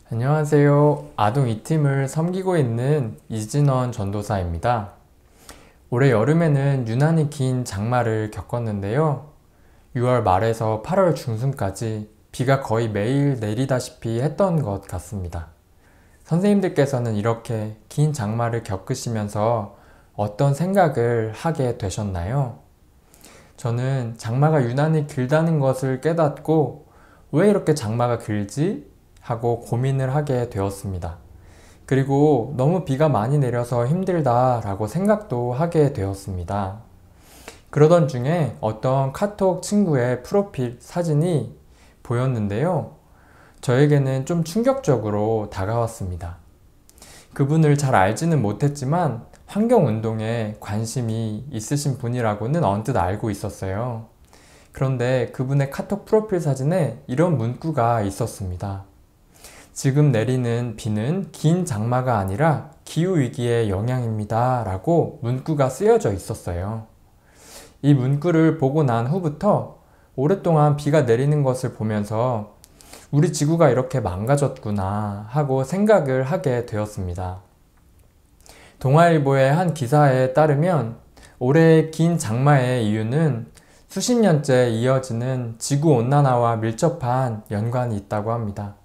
안녕하세요. 아동 이팀을 섬기고 있는 이진원 전도사입니다. 올해 여름에는 유난히 긴 장마를 겪었는데요. 6월 말에서 8월 중순까지 비가 거의 매일 내리다시피 했던 것 같습니다. 선생님들께서는 이렇게 긴 장마를 겪으시면서 어떤 생각을 하게 되셨나요? 저는 장마가 유난히 길다는 것을 깨닫고 왜 이렇게 장마가 길지? 하고 고민을 하게 되었습니다. 그리고 너무 비가 많이 내려서 힘들다 라고 생각도 하게 되었습니다. 그러던 중에 어떤 카톡 친구의 프로필 사진이 보였는데요. 저에게는 좀 충격적으로 다가왔습니다. 그분을 잘 알지는 못했지만 환경운동에 관심이 있으신 분이라고는 언뜻 알고 있었어요. 그런데 그분의 카톡 프로필 사진에 이런 문구가 있었습니다. 지금 내리는 비는 긴 장마가 아니라 기후위기의 영향입니다 라고 문구가 쓰여져 있었어요. 이 문구를 보고 난 후부터 오랫동안 비가 내리는 것을 보면서 우리 지구가 이렇게 망가졌구나 하고 생각을 하게 되었습니다. 동아일보의 한 기사에 따르면 올해의 긴 장마의 이유는 수십 년째 이어지는 지구온난화와 밀접한 연관이 있다고 합니다.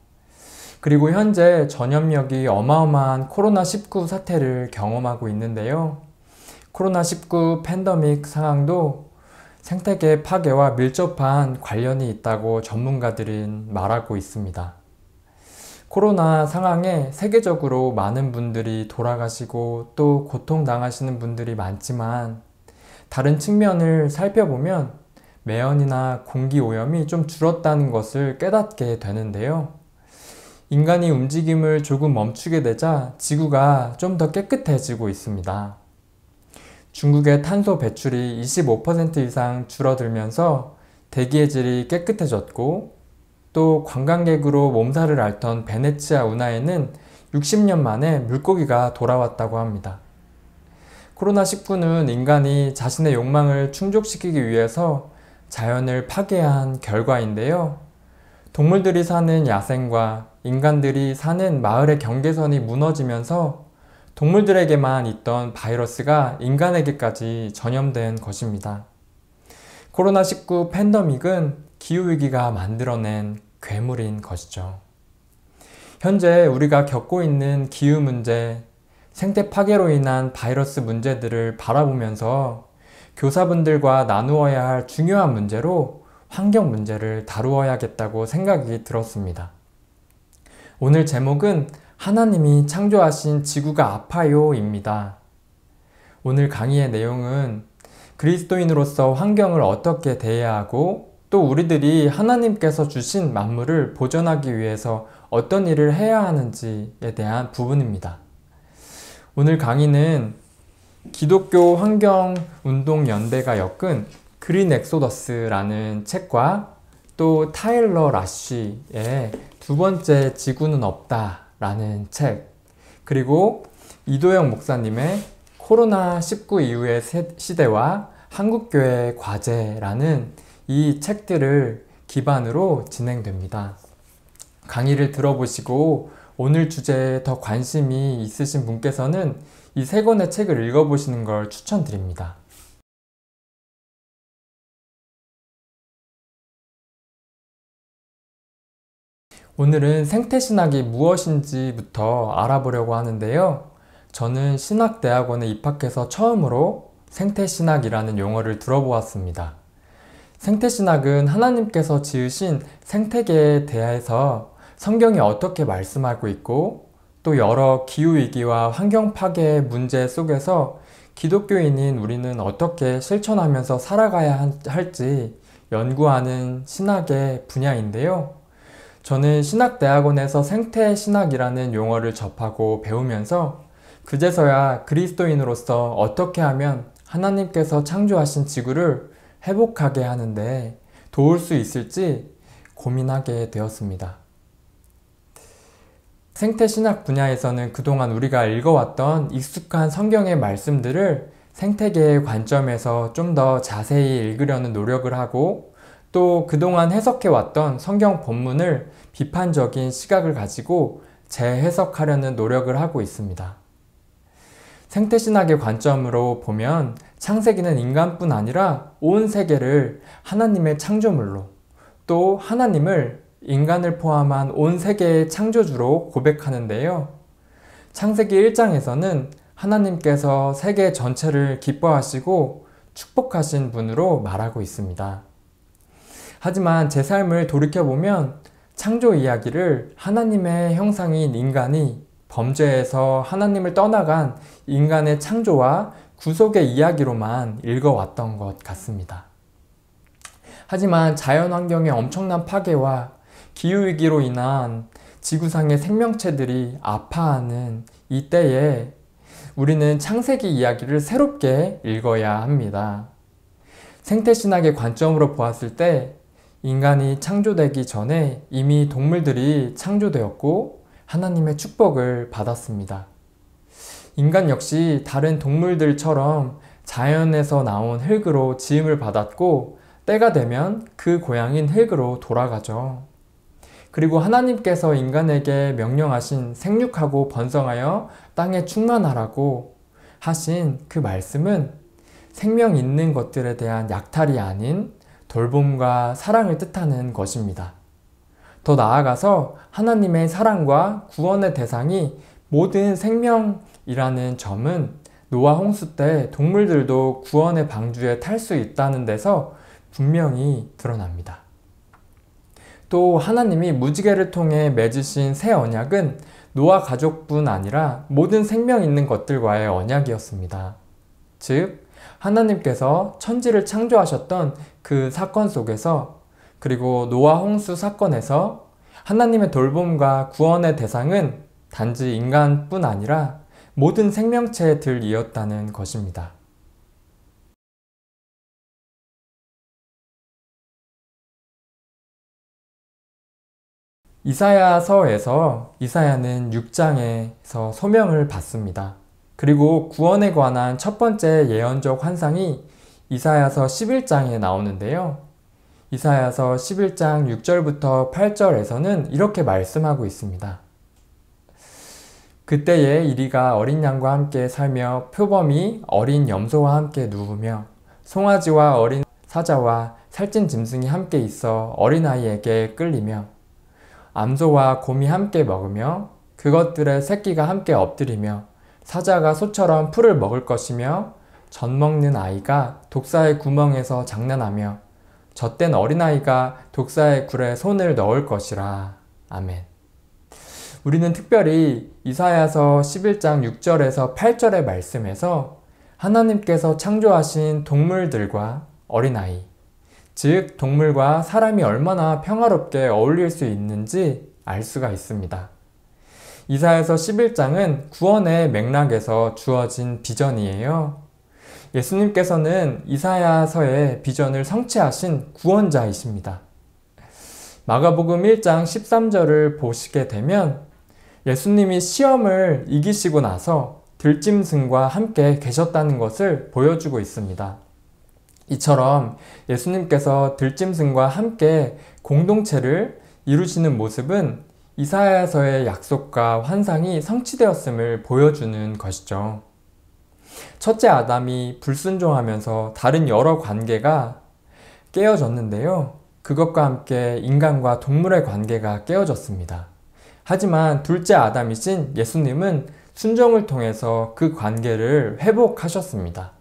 그리고 현재 전염력이 어마어마한 코로나19 사태를 경험하고 있는데요. 코로나19 팬데믹 상황도 생태계 파괴와 밀접한 관련이 있다고 전문가들은 말하고 있습니다. 코로나 상황에 세계적으로 많은 분들이 돌아가시고 또 고통당하시는 분들이 많지만 다른 측면을 살펴보면 매연이나 공기오염이 좀 줄었다는 것을 깨닫게 되는데요. 인간이 움직임을 조금 멈추게 되자 지구가 좀 더 깨끗해지고 있습니다. 중국의 탄소 배출이 25% 이상 줄어들면서 대기의 질이 깨끗해졌고 또 관광객으로 몸살을 앓던 베네치아 운하에는 60년 만에 물고기가 돌아왔다고 합니다. 코로나19는 인간이 자신의 욕망을 충족시키기 위해서 자연을 파괴한 결과인데요. 동물들이 사는 야생과 인간들이 사는 마을의 경계선이 무너지면서 동물들에게만 있던 바이러스가 인간에게까지 전염된 것입니다. 코로나19 팬데믹은 기후위기가 만들어낸 괴물인 것이죠. 현재 우리가 겪고 있는 기후 문제, 생태 파괴로 인한 바이러스 문제들을 바라보면서 교사분들과 나누어야 할 중요한 문제로 환경 문제를 다루어야겠다고 생각이 들었습니다. 오늘 제목은 하나님이 창조하신 지구가 아파요 입니다. 오늘 강의의 내용은 그리스도인으로서 환경을 어떻게 대해야 하고 또 우리들이 하나님께서 주신 만물을 보존하기 위해서 어떤 일을 해야 하는지에 대한 부분입니다. 오늘 강의는 기독교 환경운동연대가 엮은 그린 엑소더스라는 책과 또 타일러 라쉬의 두 번째 지구는 없다 라는 책, 그리고 이도영 목사님의 코로나19 이후의 시대와 한국교회의 과제라는 이 책들을 기반으로 진행됩니다. 강의를 들어보시고 오늘 주제에 더 관심이 있으신 분께서는 이 세 권의 책을 읽어보시는 걸 추천드립니다. 오늘은 생태신학이 무엇인지부터 알아보려고 하는데요. 저는 신학대학원에 입학해서 처음으로 생태신학이라는 용어를 들어보았습니다. 생태신학은 하나님께서 지으신 생태계에 대해서 성경이 어떻게 말씀하고 있고 또 여러 기후위기와 환경파괴 문제 속에서 기독교인인 우리는 어떻게 실천하면서 살아가야 할지 연구하는 신학의 분야인데요. 저는 신학대학원에서 생태신학이라는 용어를 접하고 배우면서 그제서야 그리스도인으로서 어떻게 하면 하나님께서 창조하신 지구를 회복하게 하는데 도울 수 있을지 고민하게 되었습니다. 생태신학 분야에서는 그동안 우리가 읽어왔던 익숙한 성경의 말씀들을 생태계의 관점에서 좀 더 자세히 읽으려는 노력을 하고 또 그동안 해석해왔던 성경 본문을 비판적인 시각을 가지고 재해석하려는 노력을 하고 있습니다. 생태신학의 관점으로 보면 창세기는 인간뿐 아니라 온 세계를 하나님의 창조물로, 또 하나님을 인간을 포함한 온 세계의 창조주로 고백하는데요. 창세기 1장에서는 하나님께서 세계 전체를 기뻐하시고 축복하신 분으로 말하고 있습니다. 하지만 제 삶을 돌이켜보면 창조 이야기를 하나님의 형상인 인간이 범죄에서 하나님을 떠나간 인간의 창조와 구속의 이야기로만 읽어왔던 것 같습니다. 하지만 자연환경의 엄청난 파괴와 기후위기로 인한 지구상의 생명체들이 아파하는 이때에 우리는 창세기 이야기를 새롭게 읽어야 합니다. 생태신학의 관점으로 보았을 때 인간이 창조되기 전에 이미 동물들이 창조되었고 하나님의 축복을 받았습니다. 인간 역시 다른 동물들처럼 자연에서 나온 흙으로 지음을 받았고 때가 되면 그 고향인 흙으로 돌아가죠. 그리고 하나님께서 인간에게 명령하신 생육하고 번성하여 땅에 충만하라고 하신 그 말씀은 생명 있는 것들에 대한 약탈이 아닌 돌봄과 사랑을 뜻하는 것입니다. 더 나아가서 하나님의 사랑과 구원의 대상이 모든 생명이라는 점은 노아 홍수 때 동물들도 구원의 방주에 탈 수 있다는 데서 분명히 드러납니다. 또 하나님이 무지개를 통해 맺으신 새 언약은 노아 가족뿐 아니라 모든 생명 있는 것들과의 언약이었습니다. 즉, 하나님께서 천지를 창조하셨던 그 사건 속에서, 그리고 노아 홍수 사건에서 하나님의 돌봄과 구원의 대상은 단지 인간뿐 아니라 모든 생명체들이었다는 것입니다. 이사야서에서 이사야는 6장에서 소명을 받습니다. 그리고 구원에 관한 첫 번째 예언적 환상이 이사야서 11장에 나오는데요. 이사야서 11장 6절부터 8절에서는 이렇게 말씀하고 있습니다. 그때에 이리가 어린 양과 함께 살며 표범이 어린 염소와 함께 누우며 송아지와 어린 사자와 살찐 짐승이 함께 있어 어린아이에게 끌리며 암소와 곰이 함께 먹으며 그것들의 새끼가 함께 엎드리며 사자가 소처럼 풀을 먹을 것이며 젖 먹는 아이가 독사의 구멍에서 장난하며 젖된 어린아이가 독사의 굴에 손을 넣을 것이라. 아멘. 우리는 특별히 이사야서 11장 6절에서 8절의 말씀에서 하나님께서 창조하신 동물들과 어린아이, 즉 동물과 사람이 얼마나 평화롭게 어울릴 수 있는지 알 수가 있습니다. 이사야서 11장은 구원의 맥락에서 주어진 비전이에요. 예수님께서는 이사야서의 비전을 성취하신 구원자이십니다. 마가복음 1장 13절을 보시게 되면 예수님이 시험을 이기시고 나서 들짐승과 함께 계셨다는 것을 보여주고 있습니다. 이처럼 예수님께서 들짐승과 함께 공동체를 이루시는 모습은 이사야서의 약속과 환상이 성취되었음을 보여주는 것이죠. 첫째 아담이 불순종하면서 다른 여러 관계가 깨어졌는데요. 그것과 함께 인간과 동물의 관계가 깨어졌습니다. 하지만 둘째 아담이신 예수님은 순종을 통해서 그 관계를 회복하셨습니다.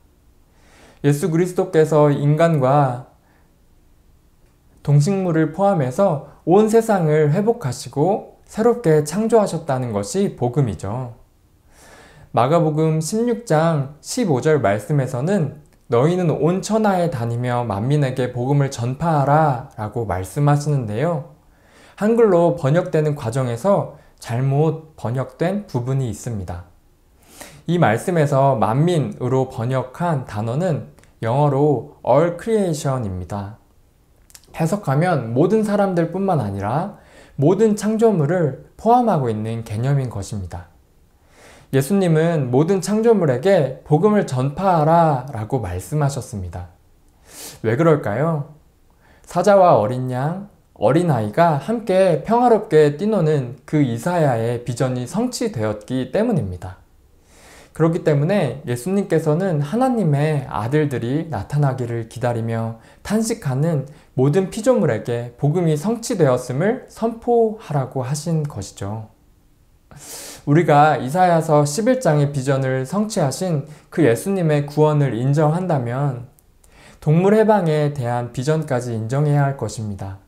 예수 그리스도께서 인간과 동식물을 포함해서 온 세상을 회복하시고 새롭게 창조하셨다는 것이 복음이죠. 마가복음 16장 15절 말씀에서는 너희는 온 천하에 다니며 만민에게 복음을 전파하라 라고 말씀하시는데요. 한글로 번역되는 과정에서 잘못 번역된 부분이 있습니다. 이 말씀에서 만민으로 번역한 단어는 영어로 all creation입니다. 해석하면 모든 사람들 뿐만 아니라 모든 창조물을 포함하고 있는 개념인 것입니다. 예수님은 모든 창조물에게 복음을 전파하라 라고 말씀하셨습니다. 왜 그럴까요? 사자와 어린 양, 어린아이가 함께 평화롭게 뛰노는 그 이사야의 비전이 성취되었기 때문입니다. 그렇기 때문에 예수님께서는 하나님의 아들들이 나타나기를 기다리며 탄식하는 모든 피조물에게 복음이 성취되었음을 선포하라고 하신 것이죠. 우리가 이사야서 11장의 비전을 성취하신 그 예수님의 구원을 인정한다면 동물 해방에 대한 비전까지 인정해야 할 것입니다.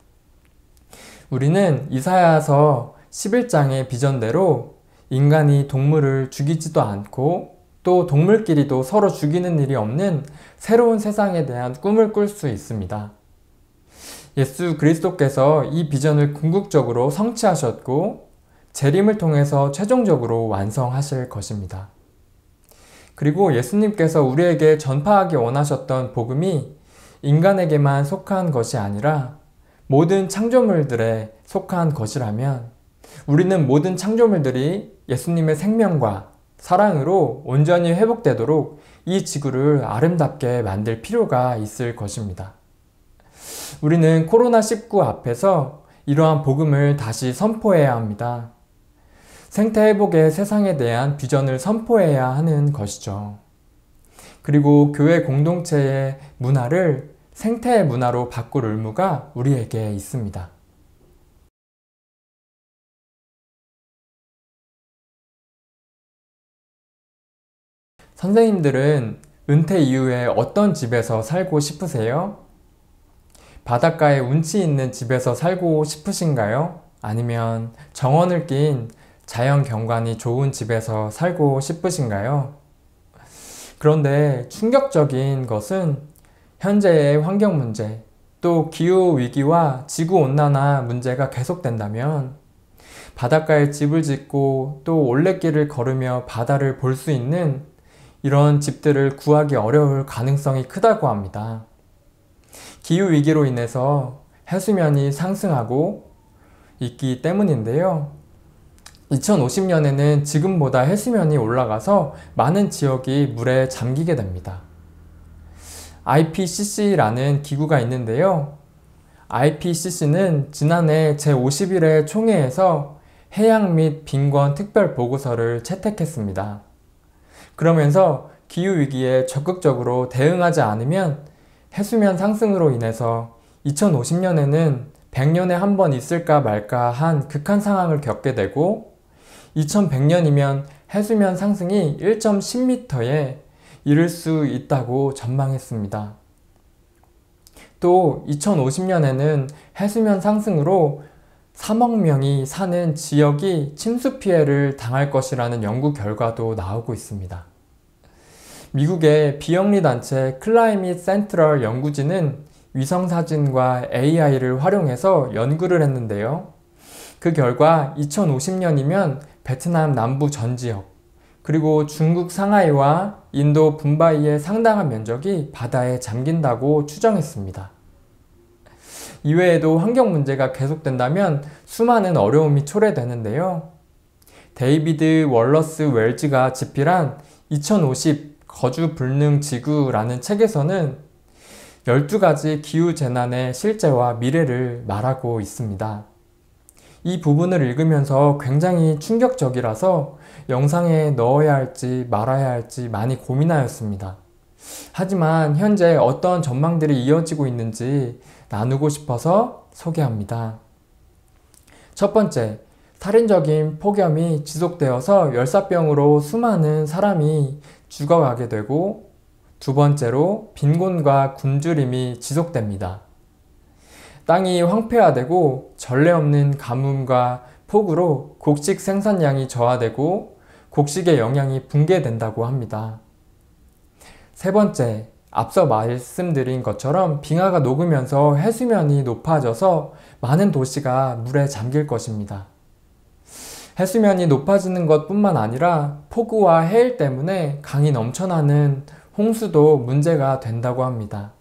우리는 이사야서 11장의 비전대로 인간이 동물을 죽이지도 않고 또 동물끼리도 서로 죽이는 일이 없는 새로운 세상에 대한 꿈을 꿀 수 있습니다. 예수 그리스도께서 이 비전을 궁극적으로 성취하셨고 재림을 통해서 최종적으로 완성하실 것입니다. 그리고 예수님께서 우리에게 전파하기 원하셨던 복음이 인간에게만 속한 것이 아니라 모든 창조물들에 속한 것이라면 우리는 모든 창조물들이 예수님의 생명과 사랑으로 온전히 회복되도록 이 지구를 아름답게 만들 필요가 있을 것입니다. 우리는 코로나19 앞에서 이러한 복음을 다시 선포해야 합니다. 생태회복의 세상에 대한 비전을 선포해야 하는 것이죠. 그리고 교회 공동체의 문화를 생태의 문화로 바꿀 의무가 우리에게 있습니다. 선생님들은 은퇴 이후에 어떤 집에서 살고 싶으세요? 바닷가에 운치 있는 집에서 살고 싶으신가요? 아니면 정원을 낀 자연 경관이 좋은 집에서 살고 싶으신가요? 그런데 충격적인 것은 현재의 환경 문제, 또 기후 위기와 지구 온난화 문제가 계속된다면 바닷가에 집을 짓고 또 올레길을 걸으며 바다를 볼 수 있는 이런 집들을 구하기 어려울 가능성이 크다고 합니다. 기후 위기로 인해서 해수면이 상승하고 있기 때문인데요. 2050년에는 지금보다 해수면이 올라가서 많은 지역이 물에 잠기게 됩니다. IPCC라는 기구가 있는데요. IPCC는 지난해 제51회 총회에서 해양 및 빈권 특별 보고서를 채택했습니다. 그러면서 기후위기에 적극적으로 대응하지 않으면 해수면 상승으로 인해서 2050년에는 100년에 한 번 있을까 말까 한 극한 상황을 겪게 되고 2100년이면 해수면 상승이 1.10m에 이를 수 있다고 전망했습니다. 또 2050년에는 해수면 상승으로 3억 명이 사는 지역이 침수 피해를 당할 것이라는 연구 결과도 나오고 있습니다. 미국의 비영리 단체 클라이밋 센트럴 연구진은 위성사진과 AI를 활용해서 연구를 했는데요. 그 결과 2050년이면 베트남 남부 전 지역, 그리고 중국 상하이와 인도 붐바이의 상당한 면적이 바다에 잠긴다고 추정했습니다. 이외에도 환경 문제가 계속된다면 수많은 어려움이 초래되는데요. 데이비드 월러스 웰즈가 집필한 2050 거주 불능 지구라는 책에서는 12가지 기후재난의 실제와 미래를 말하고 있습니다. 이 부분을 읽으면서 굉장히 충격적이라서 영상에 넣어야 할지 말아야 할지 많이 고민하였습니다. 하지만 현재 어떤 전망들이 이어지고 있는지 나누고 싶어서 소개합니다. 첫 번째, 살인적인 폭염이 지속되어서 열사병으로 수많은 사람이 죽어가게 되고, 두 번째로 빈곤과 굶주림이 지속됩니다. 땅이 황폐화되고 전례 없는 가뭄과 폭우로 곡식 생산량이 저하되고 곡식의 영양이 붕괴된다고 합니다. 세 번째, 앞서 말씀드린 것처럼 빙하가 녹으면서 해수면이 높아져서 많은 도시가 물에 잠길 것입니다. 해수면이 높아지는 것뿐만 아니라 폭우와 해일 때문에 강이 넘쳐나는 홍수도 문제가 된다고 합니다.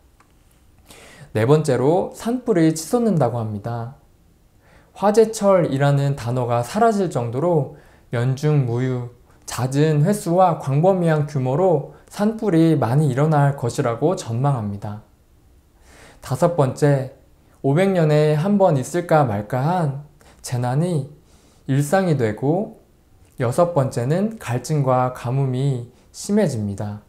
네 번째로 산불이 치솟는다고 합니다. 화재철이라는 단어가 사라질 정도로 연중무휴, 잦은 횟수와 광범위한 규모로 산불이 많이 일어날 것이라고 전망합니다. 다섯 번째, 500년에 한 번 있을까 말까한 재난이 일상이 되고, 여섯 번째는 갈증과 가뭄이 심해집니다.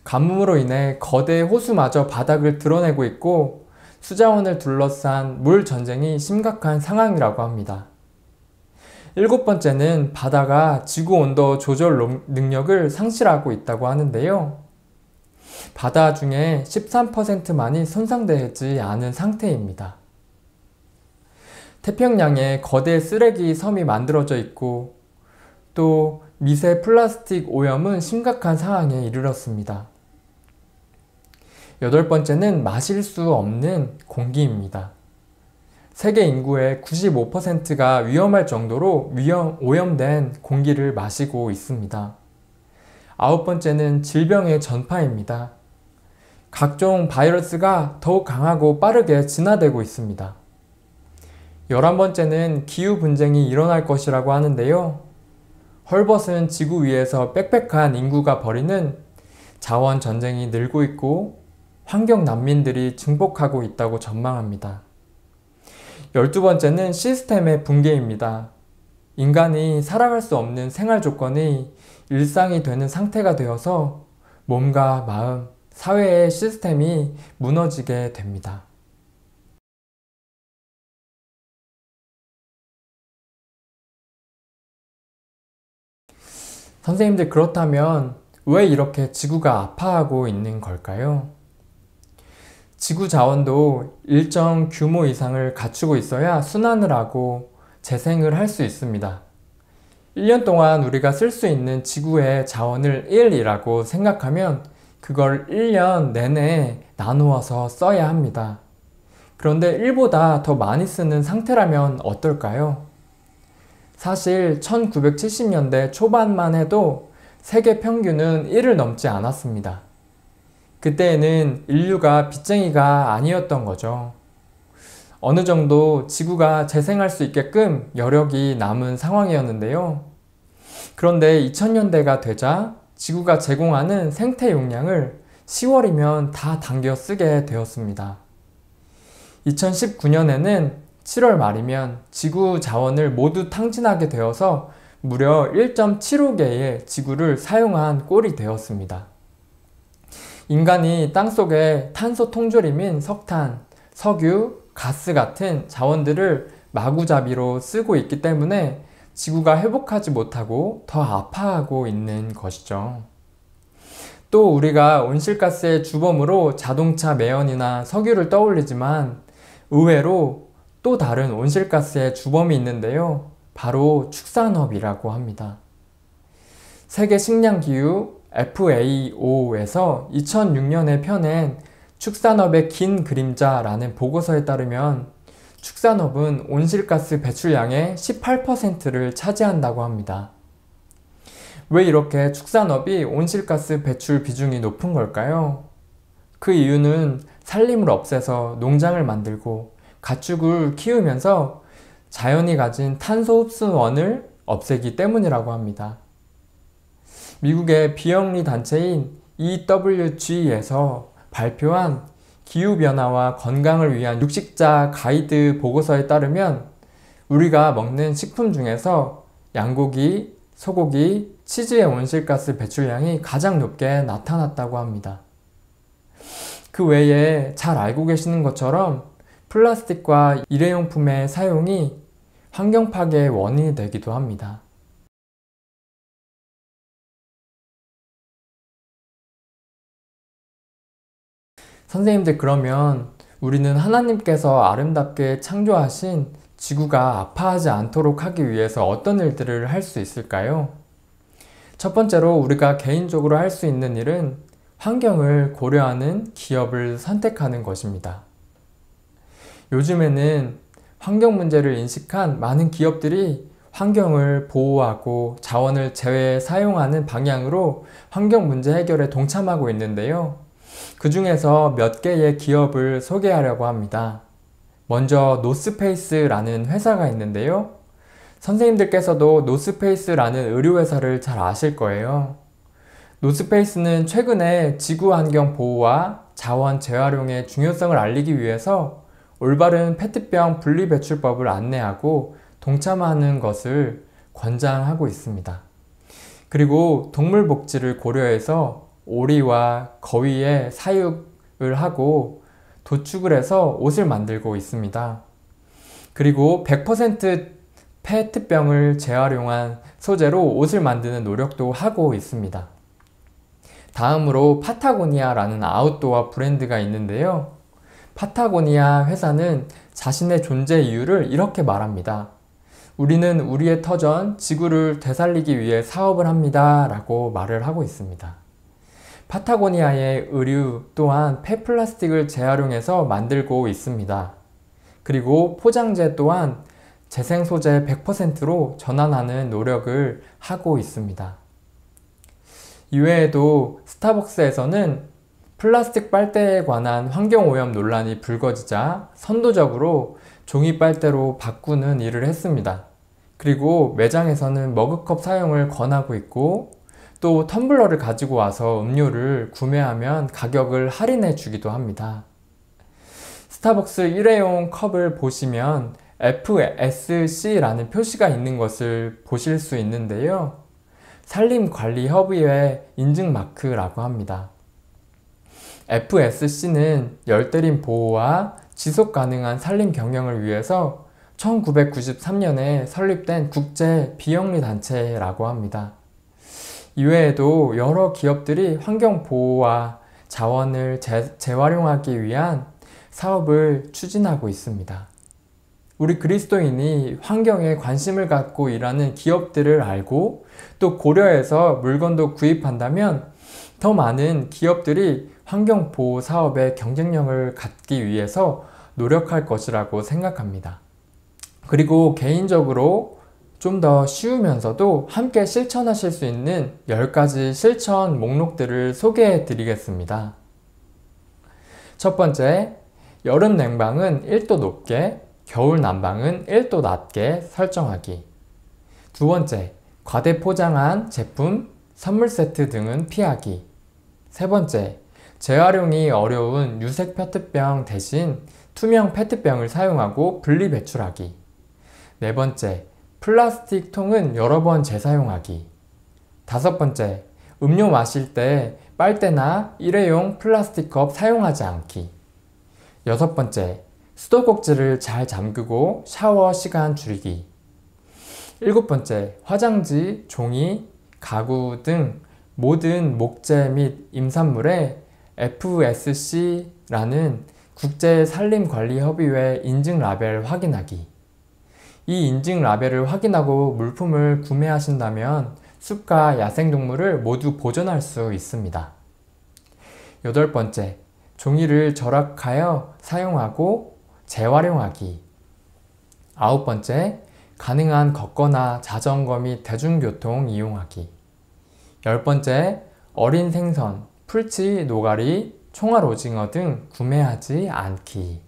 가뭄으로 인해 거대 호수마저 바닥을 드러내고 있고, 수자원을 둘러싼 물 전쟁이 심각한 상황이라고 합니다. 일곱 번째는 바다가 지구 온도 조절 능력을 상실하고 있다고 하는데요. 바다 중에 13%만이 손상되지 않은 상태입니다. 태평양에 거대 쓰레기 섬이 만들어져 있고, 또 미세 플라스틱 오염은 심각한 상황에 이르렀습니다. 여덟 번째는 마실 수 없는 공기입니다. 세계 인구의 95%가 위험할 정도로 오염된 공기를 마시고 있습니다. 아홉 번째는 질병의 전파입니다. 각종 바이러스가 더욱 강하고 빠르게 진화되고 있습니다. 11번째는 기후 분쟁이 일어날 것이라고 하는데요. 헐벗은 지구 위에서 빽빽한 인구가 벌이는 자원 전쟁이 늘고 있고, 환경 난민들이 증폭하고 있다고 전망합니다. 12번째는 시스템의 붕괴입니다. 인간이 살아갈 수 없는 생활 조건이 일상이 되는 상태가 되어서 몸과 마음, 사회의 시스템이 무너지게 됩니다. 선생님들, 그렇다면 왜 이렇게 지구가 아파하고 있는 걸까요? 지구 자원도 일정 규모 이상을 갖추고 있어야 순환을 하고 재생을 할 수 있습니다. 1년 동안 우리가 쓸 수 있는 지구의 자원을 1이라고 생각하면 그걸 1년 내내 나누어서 써야 합니다. 그런데 1보다 더 많이 쓰는 상태라면 어떨까요? 사실 1970년대 초반만 해도 세계 평균은 1을 넘지 않았습니다. 그때에는 인류가 빚쟁이가 아니었던 거죠. 어느 정도 지구가 재생할 수 있게끔 여력이 남은 상황이었는데요. 그런데 2000년대가 되자 지구가 제공하는 생태 용량을 10월이면 다 당겨 쓰게 되었습니다. 2019년에는 7월 말이면 지구 자원을 모두 탕진하게 되어서 무려 1.75개의 지구를 사용한 꼴이 되었습니다. 인간이 땅속에 탄소 통조림인 석탄, 석유, 가스 같은 자원들을 마구잡이로 쓰고 있기 때문에 지구가 회복하지 못하고 더 아파하고 있는 것이죠. 또 우리가 온실가스의 주범으로 자동차 매연이나 석유를 떠올리지만 의외로 또 다른 온실가스의 주범이 있는데요. 바로 축산업이라고 합니다. 세계 식량기후 FAO에서 2006년에 펴낸 축산업의 긴 그림자라는 보고서에 따르면 축산업은 온실가스 배출량의 18%를 차지한다고 합니다. 왜 이렇게 축산업이 온실가스 배출 비중이 높은 걸까요? 그 이유는 산림을 없애서 농장을 만들고 가축을 키우면서 자연이 가진 탄소 흡수원을 없애기 때문이라고 합니다. 미국의 비영리 단체인 EWG에서 발표한 기후변화와 건강을 위한 육식자 가이드 보고서에 따르면 우리가 먹는 식품 중에서 양고기, 소고기, 치즈의 온실가스 배출량이 가장 높게 나타났다고 합니다. 그 외에 잘 알고 계시는 것처럼 플라스틱과 일회용품의 사용이 환경 파괴의 원인이 되기도 합니다. 선생님들, 그러면 우리는 하나님께서 아름답게 창조하신 지구가 아파하지 않도록 하기 위해서 어떤 일들을 할 수 있을까요? 첫 번째로 우리가 개인적으로 할 수 있는 일은 환경을 고려하는 기업을 선택하는 것입니다. 요즘에는 환경 문제를 인식한 많은 기업들이 환경을 보호하고 자원을 재사용하는 방향으로 환경 문제 해결에 동참하고 있는데요. 그 중에서 몇 개의 기업을 소개하려고 합니다. 먼저 노스페이스라는 회사가 있는데요. 선생님들께서도 노스페이스라는 의료회사를 잘 아실 거예요. 노스페이스는 최근에 지구 환경 보호와 자원 재활용의 중요성을 알리기 위해서 올바른 페트병 분리배출법을 안내하고 동참하는 것을 권장하고 있습니다. 그리고 동물복지를 고려해서 오리와 거위의 사육을 하고 도축을 해서 옷을 만들고 있습니다. 그리고 100% 페트병을 재활용한 소재로 옷을 만드는 노력도 하고 있습니다. 다음으로 파타고니아라는 아웃도어 브랜드가 있는데요. 파타고니아 회사는 자신의 존재 이유를 이렇게 말합니다. 우리는 우리의 터전, 지구를 되살리기 위해 사업을 합니다 라고 말을 하고 있습니다. 파타고니아의 의류 또한 폐플라스틱을 재활용해서 만들고 있습니다. 그리고 포장재 또한 재생소재 100%로 전환하는 노력을 하고 있습니다. 이외에도 스타벅스에서는 플라스틱 빨대에 관한 환경오염 논란이 불거지자 선도적으로 종이 빨대로 바꾸는 일을 했습니다. 그리고 매장에서는 머그컵 사용을 권하고 있고 또 텀블러를 가지고 와서 음료를 구매하면 가격을 할인해 주기도 합니다. 스타벅스 일회용 컵을 보시면 FSC라는 표시가 있는 것을 보실 수 있는데요. 산림관리협의회 인증 마크라고 합니다. FSC는 열대림 보호와 지속 가능한 산림 경영을 위해서 1993년에 설립된 국제 비영리 단체라고 합니다. 이외에도 여러 기업들이 환경 보호와 자원을 재활용하기 위한 사업을 추진하고 있습니다. 우리 그리스도인이 환경에 관심을 갖고 일하는 기업들을 알고 또 고려해서 물건도 구입한다면 더 많은 기업들이 환경보호 사업의 경쟁력을 갖기 위해서 노력할 것이라고 생각합니다. 그리고 개인적으로 좀 더 쉬우면서도 함께 실천하실 수 있는 10가지 실천 목록들을 소개해 드리겠습니다. 첫 번째, 여름 냉방은 1도 높게, 겨울 난방은 1도 낮게 설정하기. 두 번째, 과대 포장한 제품, 선물 세트 등은 피하기. 세 번째, 재활용이 어려운 유색 페트병 대신 투명 페트병을 사용하고 분리 배출하기. 네 번째, 플라스틱 통은 여러 번 재사용하기. 다섯 번째, 음료 마실 때 빨대나 일회용 플라스틱 컵 사용하지 않기. 여섯 번째, 수도꼭지를 잘 잠그고 샤워 시간 줄이기. 일곱 번째, 화장지, 종이, 가구 등 모든 목재 및 임산물에 FSC라는 국제산림관리협의회 인증 라벨 확인하기. 이 인증 라벨을 확인하고 물품을 구매하신다면 숲과 야생동물을 모두 보존할 수 있습니다. 여덟 번째, 종이를 절약하여 사용하고 재활용하기. 아홉 번째, 가능한 걷거나 자전거 및 대중교통 이용하기. 열 번째, 어린 생선, 풀치, 노가리, 총알 오징어 등 구매하지 않기.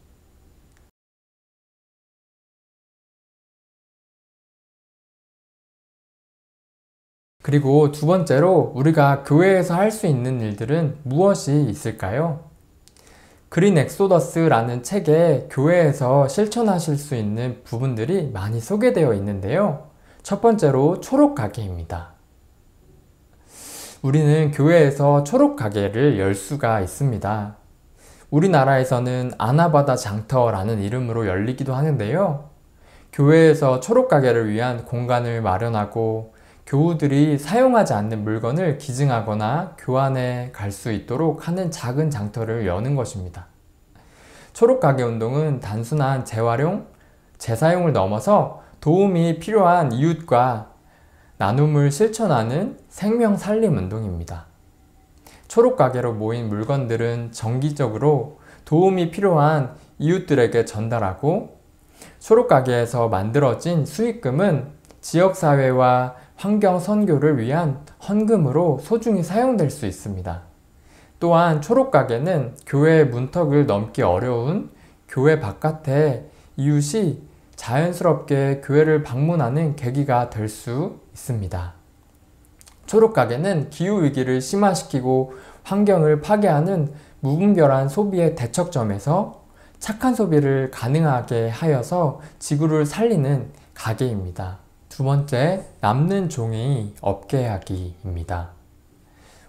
그리고 두 번째로 우리가 교회에서 할 수 있는 일들은 무엇이 있을까요? 그린 엑소더스라는 책에 교회에서 실천하실 수 있는 부분들이 많이 소개되어 있는데요. 첫 번째로 초록 가게입니다. 우리는 교회에서 초록 가게를 열 수가 있습니다. 우리나라에서는 아나바다 장터라는 이름으로 열리기도 하는데요. 교회에서 초록 가게를 위한 공간을 마련하고 교우들이 사용하지 않는 물건을 기증하거나 교환해 갈 수 있도록 하는 작은 장터를 여는 것입니다. 초록가게 운동은 단순한 재활용, 재사용을 넘어서 도움이 필요한 이웃과 나눔을 실천하는 생명살림 운동입니다. 초록가게로 모인 물건들은 정기적으로 도움이 필요한 이웃들에게 전달하고 초록가게에서 만들어진 수익금은 지역사회와 환경 선교를 위한 헌금으로 소중히 사용될 수 있습니다. 또한 초록가게는 교회의 문턱을 넘기 어려운 교회 바깥에 이웃이 자연스럽게 교회를 방문하는 계기가 될 수 있습니다. 초록가게는 기후위기를 심화시키고 환경을 파괴하는 무분별한 소비의 대척점에서 착한 소비를 가능하게 하여서 지구를 살리는 가게입니다. 두 번째, 남는 종이 없게 하기입니다.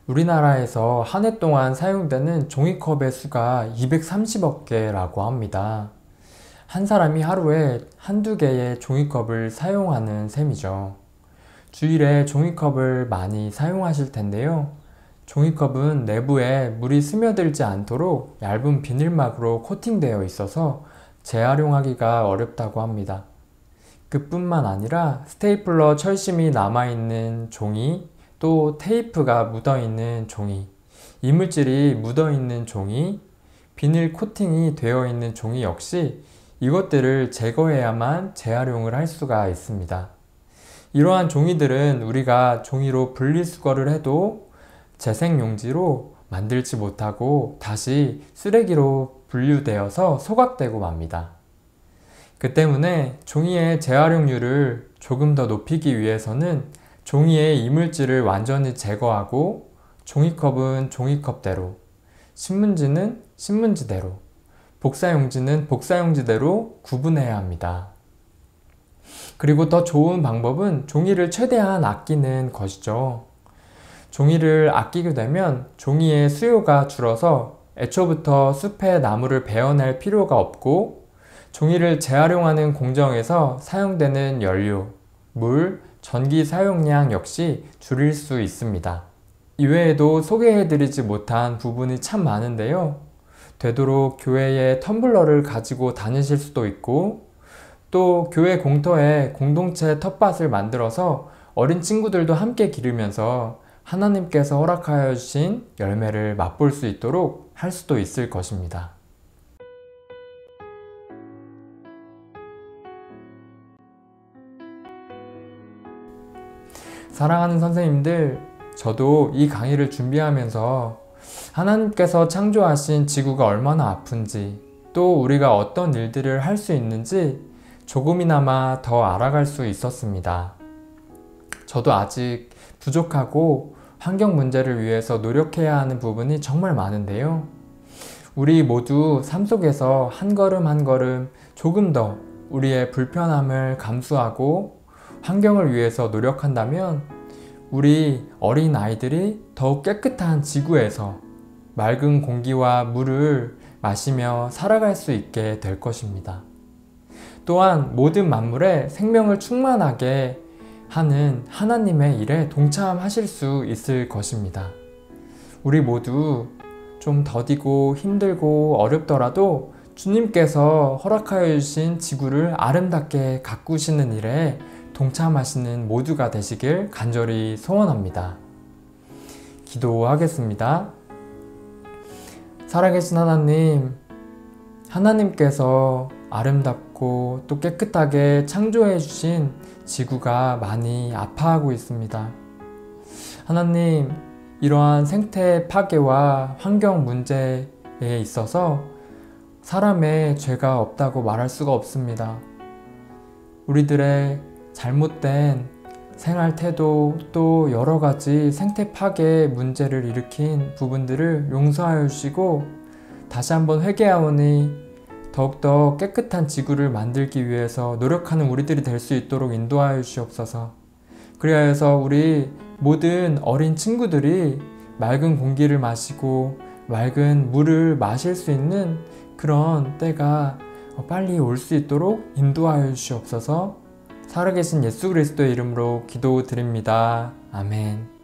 우리나라에서 한 해 동안 사용되는 종이컵의 수가 230억 개라고 합니다. 한 사람이 하루에 한두 개의 종이컵을 사용하는 셈이죠. 주일에 종이컵을 많이 사용하실 텐데요. 종이컵은 내부에 물이 스며들지 않도록 얇은 비닐막으로 코팅되어 있어서 재활용하기가 어렵다고 합니다. 그뿐만 아니라 스테이플러 철심이 남아있는 종이, 또 테이프가 묻어있는 종이, 이물질이 묻어있는 종이, 비닐 코팅이 되어 있는 종이 역시 이것들을 제거해야만 재활용을 할 수가 있습니다. 이러한 종이들은 우리가 종이로 분리수거를 해도 재생용지로 만들지 못하고 다시 쓰레기로 분류되어서 소각되고 맙니다. 그 때문에 종이의 재활용률을 조금 더 높이기 위해서는 종이의 이물질을 완전히 제거하고 종이컵은 종이컵대로, 신문지는 신문지대로, 복사용지는 복사용지대로 구분해야 합니다. 그리고 더 좋은 방법은 종이를 최대한 아끼는 것이죠. 종이를 아끼게 되면 종이의 수요가 줄어서 애초부터 숲에 나무를 베어낼 필요가 없고 종이를 재활용하는 공정에서 사용되는 연료, 물, 전기 사용량 역시 줄일 수 있습니다. 이외에도 소개해드리지 못한 부분이 참 많은데요. 되도록 교회에 텀블러를 가지고 다니실 수도 있고 또 교회 공터에 공동체 텃밭을 만들어서 어린 친구들도 함께 기르면서 하나님께서 허락하여 주신 열매를 맛볼 수 있도록 할 수도 있을 것입니다. 사랑하는 선생님들, 저도 이 강의를 준비하면서 하나님께서 창조하신 지구가 얼마나 아픈지, 또 우리가 어떤 일들을 할 수 있는지 조금이나마 더 알아갈 수 있었습니다. 저도 아직 부족하고 환경 문제를 위해서 노력해야 하는 부분이 정말 많은데요. 우리 모두 삶 속에서 한 걸음 한 걸음 조금 더 우리의 불편함을 감수하고 환경을 위해서 노력한다면 우리 어린 아이들이 더욱 깨끗한 지구에서 맑은 공기와 물을 마시며 살아갈 수 있게 될 것입니다. 또한 모든 만물에 생명을 충만하게 하는 하나님의 일에 동참하실 수 있을 것입니다. 우리 모두 좀 더디고 힘들고 어렵더라도 주님께서 허락하여 주신 지구를 아름답게 가꾸시는 일에 동참하시는 모두가 되시길 간절히 소원합니다. 기도하겠습니다. 살아계신 하나님, 하나님께서 아름답고 또 깨끗하게 창조해 주신 지구가 많이 아파하고 있습니다. 하나님, 이러한 생태 파괴와 환경 문제에 있어서 사람의 죄가 없다고 말할 수가 없습니다. 우리들의 잘못된 생활 태도 또 여러 가지 생태 파괴 문제를 일으킨 부분들을 용서하여 주시고 다시 한번 회개하오니 더욱더 깨끗한 지구를 만들기 위해서 노력하는 우리들이 될 수 있도록 인도하여 주시옵소서. 그리하여서 우리 모든 어린 친구들이 맑은 공기를 마시고 맑은 물을 마실 수 있는 그런 때가 빨리 올 수 있도록 인도하여 주시옵소서. 살아계신 예수 그리스도의 이름으로 기도드립니다. 아멘.